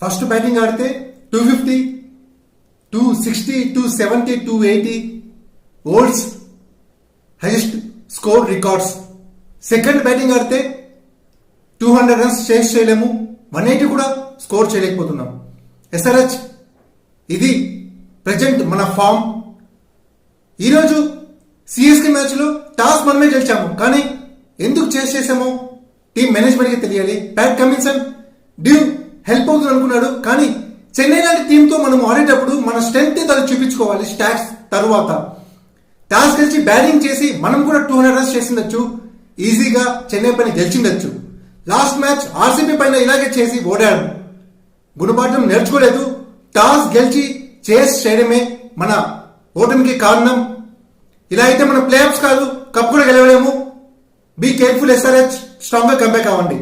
First batting ఆడితే 250, 260, 270, 280 world's highest score records. Second batting ఆడితే 200 runs చేసి చేయలేము, 180 కూడా స్కోర్ చేయలేకపోతున్నాం. ఎస్ఆర్హెచ్ ఇది ప్రజెంట్ మన ఫామ్. ఈరోజు సిఎస్కే మ్యాచ్లో టాస్ మనమే గెలిచాము, కానీ ఎందుకు చేసామో టీం మేనేజ్మెంట్కి తెలియాలి. ప్యాట్ కమిన్సన్ డ్యూ హెల్ప్ అవుతుంది అనుకున్నాడు, కానీ చెన్నై లాంటి టీంతో మనం ఆడేటప్పుడు మన స్ట్రెంగ్త్ తను చూపించుకోవాలి. స్టాట్స్ తర్వాత టాస్ గెలిచి బ్యాటింగ్ చేసి మనం కూడా 200 రన్స్ చేసిండొచ్చు, ఈజీగా చెన్నై పైన గెలిచిండొచ్చు. లాస్ట్ మ్యాచ్ ఆర్సీబీ పైన ఇలాగే చేసి ఓడాడు, గుణపాఠం నేర్చుకోలేదు. టాస్ గెలిచి చేస్ చేయడమే మన ఓటమికి కారణం. ఇలా అయితే మన ప్లే ఆఫ్స్ కాదు, కప్ కూడా గెలవలేము. బీ కేర్ఫుల్ ఎస్ఆర్హెచ్, స్ట్రాంగ్ గా కంబ్యాక్ అవ్వండి.